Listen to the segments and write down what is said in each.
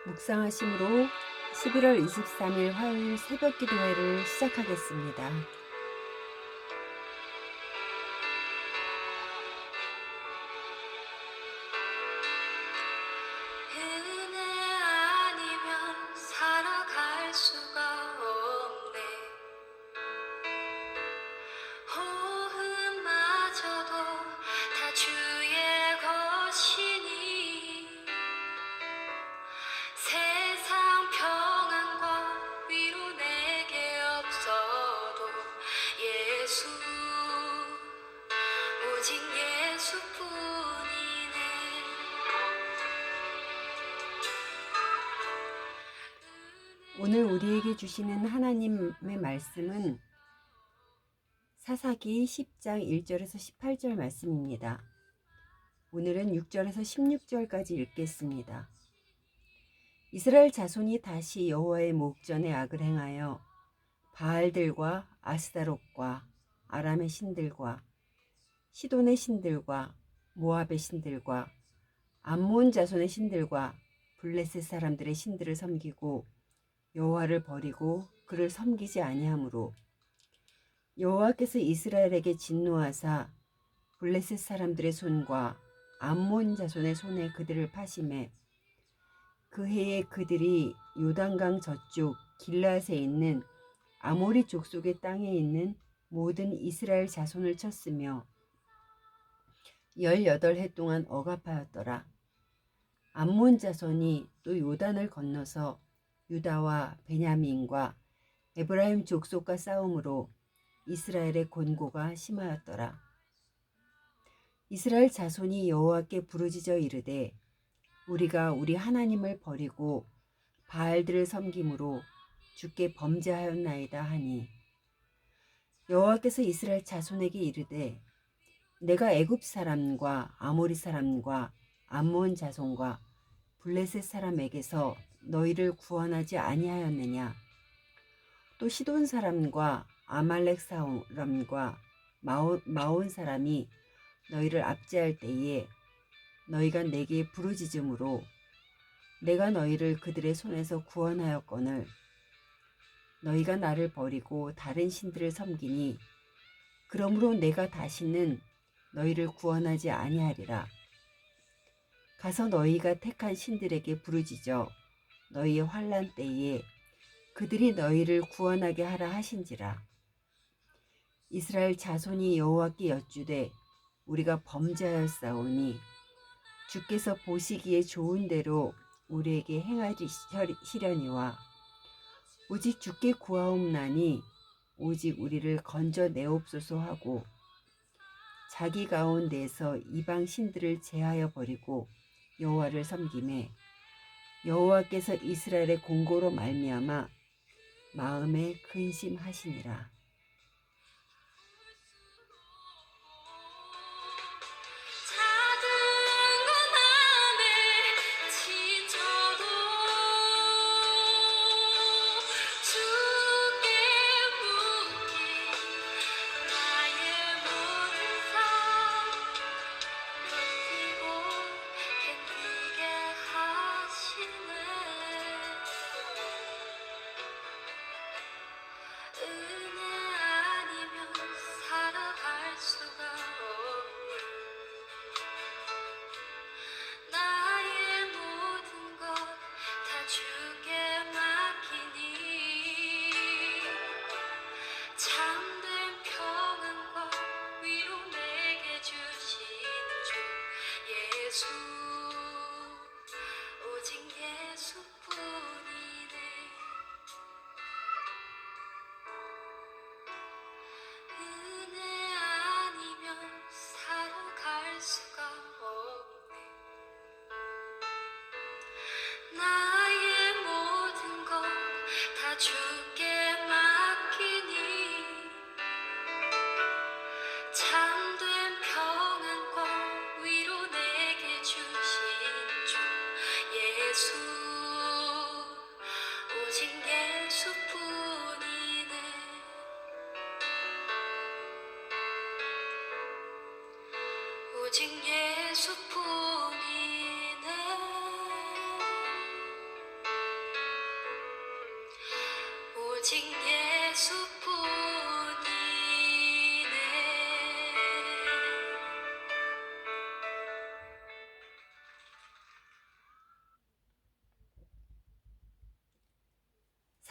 묵상하심으로 11월 23일 화요일 새벽 기도회를 시작하겠습니다. 은혜 아니면 살아갈 수가 없네. 호흡마저도 다 주의 것이니 세상 평안과 위로 내게 없어도 예수, 오직 예수뿐이네. 오늘 우리에게 주시는 하나님의 말씀은 사사기 10장 1절에서 18절 말씀입니다. 오늘은 6절에서 16절까지 읽겠습니다. 이스라엘 자손이 다시 여호와의 목전에 악을 행하여 바알들과 아스다롯과 아람의 신들과 시돈의 신들과 모압의 신들과 암몬 자손의 신들과 블레셋 사람들의 신들을 섬기고 여호와를 버리고 그를 섬기지 아니하므로 여호와께서 이스라엘에게 진노하사 블레셋 사람들의 손과 암몬 자손의 손에 그들을 파심해 그 해에 그들이 요단강 저쪽 길라앗에 있는 아모리 족속의 땅에 있는 모든 이스라엘 자손을 쳤으며 18해 동안 억압하였더라. 암몬 자손이 또 요단을 건너서 유다와 베냐민과 에브라임 족속과 싸움으로 이스라엘의 곤고가 심하였더라. 이스라엘 자손이 여호와께 부르짖어 이르되 우리가 우리 하나님을 버리고 바알들을 섬김으로 주께 범죄하였나이다 하니 여호와께서 이스라엘 자손에게 이르되 내가 애굽 사람과 아모리 사람과 암몬 자손과 블레셋 사람에게서 너희를 구원하지 아니하였느냐. 또 시돈 사람과 아말렉 사람과 마온 사람이 너희를 압제할 때에 너희가 내게 부르짖음으로 내가 너희를 그들의 손에서 구원하였거늘 너희가 나를 버리고 다른 신들을 섬기니 그러므로 내가 다시는 너희를 구원하지 아니하리라. 가서 너희가 택한 신들에게 부르짖어 너희의 환난 때에 그들이 너희를 구원하게 하라 하신지라. 이스라엘 자손이 여호와께 여쭈되 우리가 범죄하였사오니 주께서 보시기에 좋은 대로 우리에게 행하시려니와 오직 주께 구하옵나니 오직 우리를 건져내옵소서 하고 자기 가운데에서 이방 신들을 제하여 버리고 여호와를 섬기매 여호와께서 이스라엘의 공고로 말미암아 마음에 근심하시니라. 작은 고난에 지쳐도 주께 묻기 나의 모든 삶 버티고 견디게 하시네. 은혜 아니면 살아갈 수가 없네. 나의 모든 것 다 주께 맡기니 참된 평안과 위로 내게 주신 주 예수, 오직 예수뿐이네. 은혜 아니면 살아갈 수가 없네. 나의 모든 것 다 주께 맡기니 참된 평안과 위로 내게 주신 주 예수, 오직 예수뿐이네. 오직 예수뿐이네.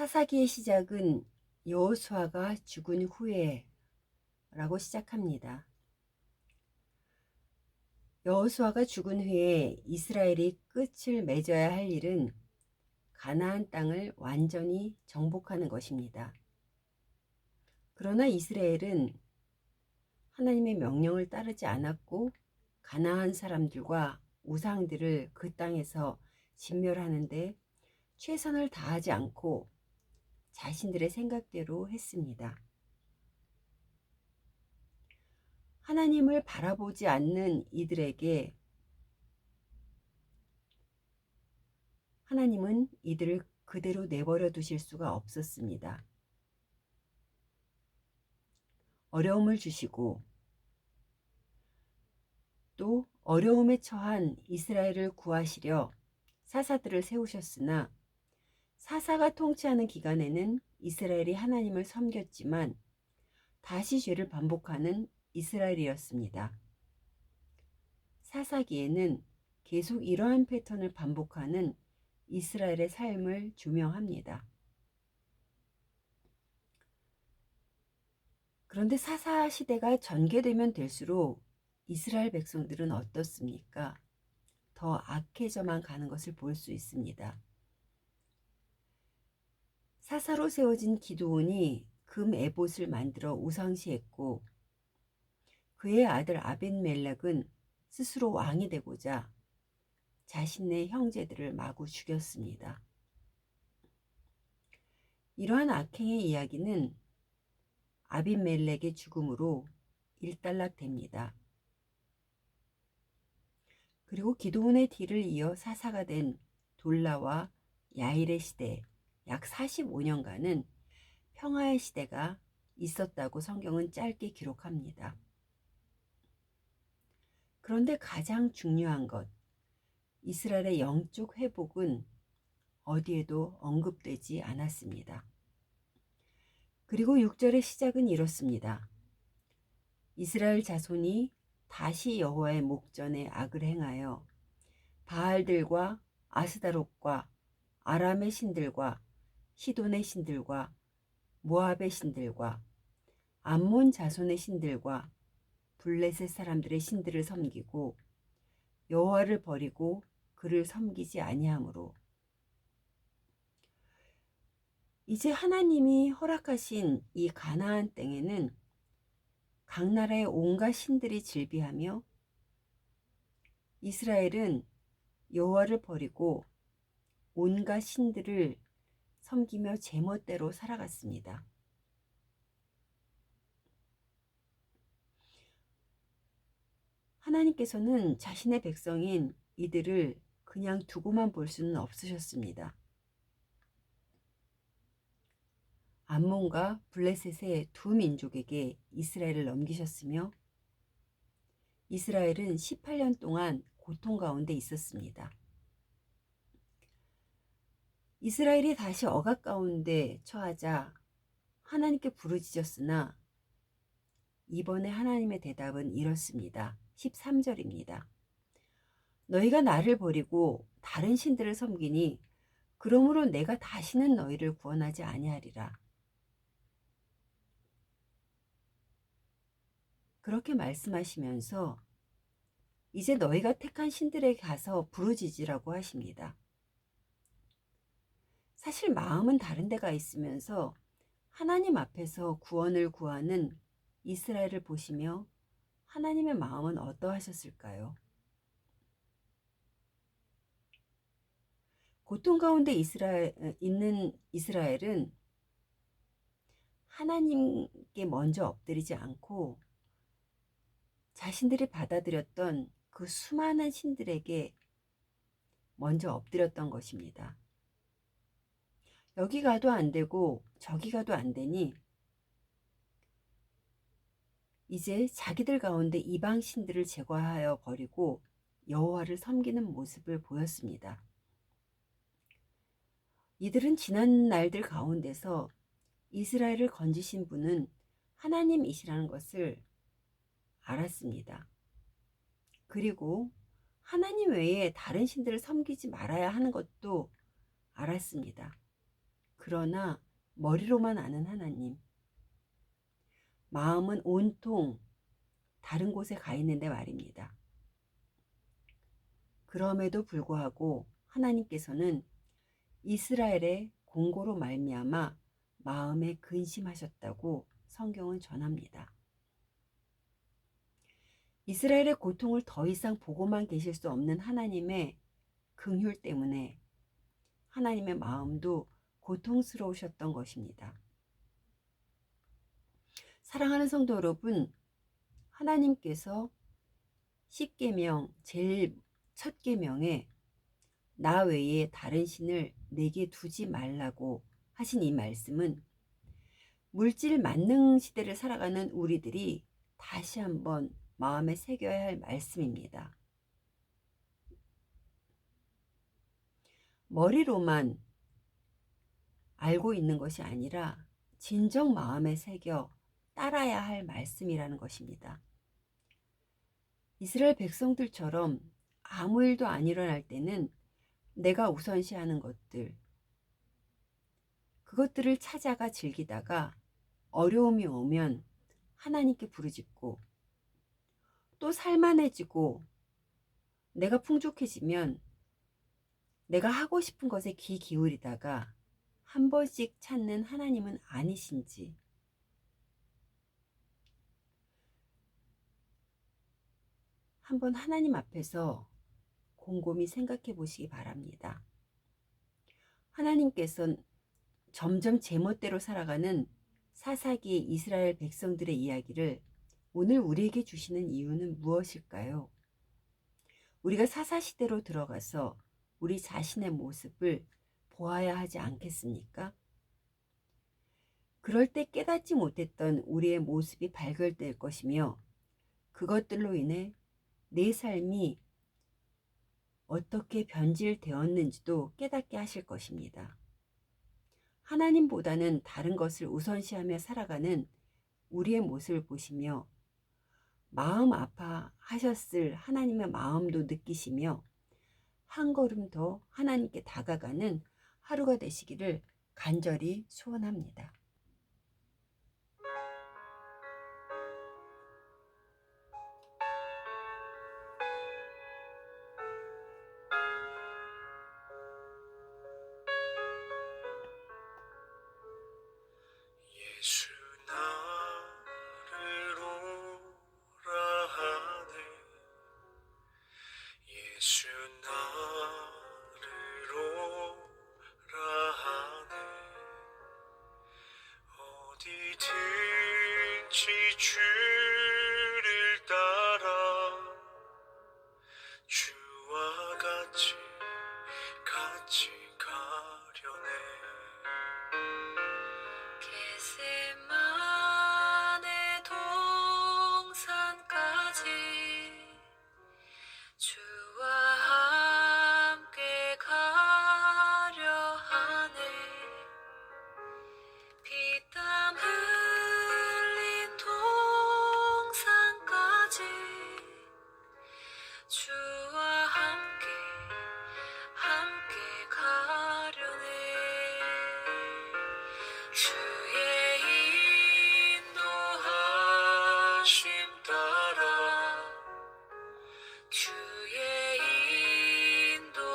사사기의 시작은 여호수아가 죽은 후에라고 시작합니다. 여호수아가 죽은 후에 이스라엘이 끝을 맺어야 할 일은 가나안 땅을 완전히 정복하는 것입니다. 그러나 이스라엘은 하나님의 명령을 따르지 않았고 가나안 사람들과 우상들을 그 땅에서 진멸하는데 최선을 다하지 않고 자신들의 생각대로 했습니다. 하나님을 바라보지 않는 이들에게 하나님은 이들을 그대로 내버려 두실 수가 없었습니다. 어려움을 주시고 또 어려움에 처한 이스라엘을 구하시려 사사들을 세우셨으나 사사가 통치하는 기간에는 이스라엘이 하나님을 섬겼지만 다시 죄를 반복하는 이스라엘이었습니다. 사사기에는 계속 이러한 패턴을 반복하는 이스라엘의 삶을 조명합니다. 그런데 사사 시대가 전개되면 될수록 이스라엘 백성들은 어떻습니까? 더 악해져만 가는 것을 볼 수 있습니다. 사사로 세워진 기드온이 금 에봇을 만들어 우상시했고 그의 아들 아벤멜렉은 스스로 왕이 되고자 자신의 형제들을 마구 죽였습니다. 이러한 악행의 이야기는 아비멜렉의 죽음으로 일단락됩니다. 그리고 기드온의 뒤를 이어 사사가 된 돌라와 야일의 시대 약 45년간은 평화의 시대가 있었다고 성경은 짧게 기록합니다. 그런데 가장 중요한 것, 이스라엘의 영적 회복은 어디에도 언급되지 않았습니다. 그리고 6절의 시작은 이렇습니다. 이스라엘 자손이 다시 여호와의 목전에 악을 행하여 바알들과 아스다롯과 아람의 신들과 시돈의 신들과 모압의 신들과 암몬 자손의 신들과 블레셋 사람들의 신들을 섬기고 여호와를 버리고 그를 섬기지 아니하므로 이제 하나님이 허락하신 이 가나안 땅에는 각 나라의 온갖 신들이 즐비하며 이스라엘은 여호와를 버리고 온갖 신들을 섬기며 제멋대로 살아갔습니다. 하나님께서는 자신의 백성인 이들을 그냥 두고만 볼 수는 없으셨습니다. 암몬과 블레셋의 두 민족에게 이스라엘을 넘기셨으며 이스라엘은 18년 동안 고통 가운데 있었습니다. 이스라엘이 다시 억압 가운데 처하자 하나님께 부르짖었으나 이번에 하나님의 대답은 이렇습니다. 13절입니다. 너희가 나를 버리고 다른 신들을 섬기니 그러므로 내가 다시는 너희를 구원하지 아니하리라. 그렇게 말씀하시면서 이제 너희가 택한 신들에게 가서 부르짖으라고 하십니다. 사실 마음은 다른 데가 있으면서 하나님 앞에서 구원을 구하는 이스라엘을 보시며 하나님의 마음은 어떠하셨을까요? 고통 가운데 있는 이스라엘은 하나님께 먼저 엎드리지 않고 자신들이 받아들였던 그 수많은 신들에게 먼저 엎드렸던 것입니다. 여기 가도 안 되고 저기 가도 안 되니 이제 자기들 가운데 이방 신들을 제거하여 버리고 여호와를 섬기는 모습을 보였습니다. 이들은 지난 날들 가운데서 이스라엘을 건지신 분은 하나님이시라는 것을 알았습니다. 그리고 하나님 외에 다른 신들을 섬기지 말아야 하는 것도 알았습니다. 그러나 머리로만 아는 하나님, 마음은 온통 다른 곳에 가 있는데 말입니다. 그럼에도 불구하고 하나님께서는 이스라엘의 공고로 말미암아 마음에 근심하셨다고 성경은 전합니다. 이스라엘의 고통을 더 이상 보고만 계실 수 없는 하나님의 긍휼 때문에 하나님의 마음도 고통스러우셨던 것입니다. 사랑하는 성도 여러분, 하나님께서 십계명 제일 첫 계명에 나 외에 다른 신을 내게 두지 말라고 하신 이 말씀은 물질 만능 시대를 살아가는 우리들이 다시 한번 마음에 새겨야 할 말씀입니다. 머리로만 알고 있는 것이 아니라 진정 마음에 새겨 따라야 할 말씀이라는 것입니다. 이스라엘 백성들처럼 아무 일도 안 일어날 때는 내가 우선시하는 것들, 그것들을 찾아가 즐기다가 어려움이 오면 하나님께 부르짖고 또 살만해지고 내가 풍족해지면 내가 하고 싶은 것에 귀 기울이다가 한 번씩 찾는 하나님은 아니신지, 한번 하나님 앞에서 곰곰이 생각해 보시기 바랍니다. 하나님께서는 점점 제멋대로 살아가는 사사기의 이스라엘 백성들의 이야기를 오늘 우리에게 주시는 이유는 무엇일까요? 우리가 사사시대로 들어가서 우리 자신의 모습을 보아야 하지 않겠습니까? 그럴 때 깨닫지 못했던 우리의 모습이 발견될 것이며 그것들로 인해 내 삶이 어떻게 변질되었는지도 깨닫게 하실 것입니다. 하나님보다는 다른 것을 우선시하며 살아가는 우리의 모습을 보시며 마음 아파하셨을 하나님의 마음도 느끼시며 한 걸음 더 하나님께 다가가는 하루가 되시기를 간절히 소원합니다. 예수 나를 오라 하네 예수 나를 오라 하네 어디든지 주를 따라 주와 같이 가려네 겟세마네 동산까지 주와 함께 가려 하네 피땀 흘린 동산까지 주와 함께 가려네 주의 인도하심 따라 주의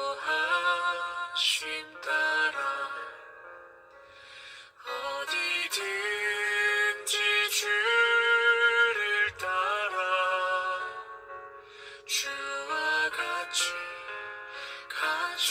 인도하심 따라 어디든지 주를 따라 주와 같이 가려네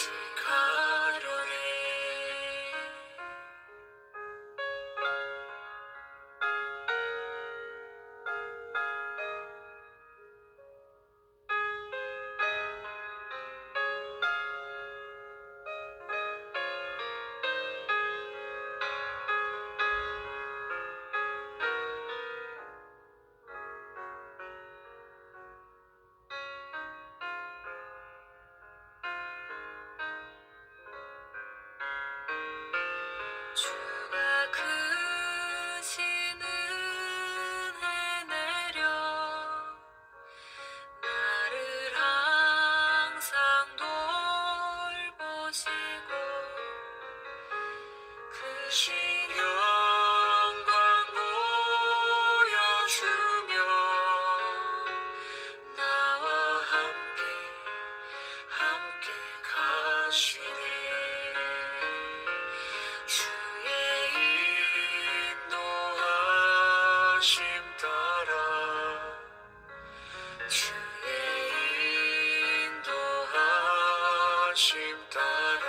하심 따라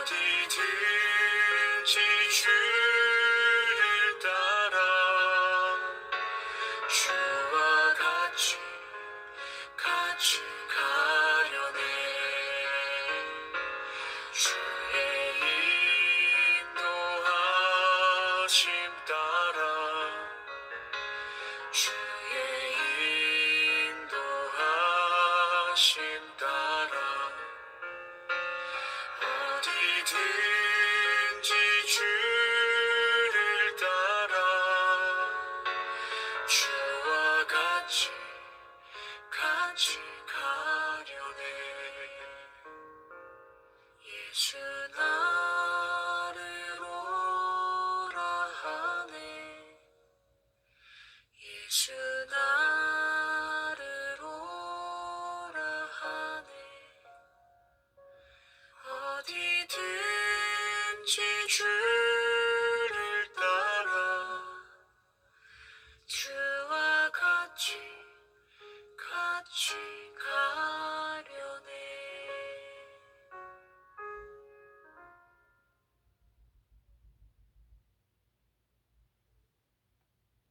어디든지 주를 따라 주와 같이 가려네 주의 인도하심 따라 주의 인도하심 따라 어디든지 주를 따라 주와 같이 가려네 예수 나를 오라 하네 예수 나를 오라 하네 어디든지 주를 따라 주와 같이 가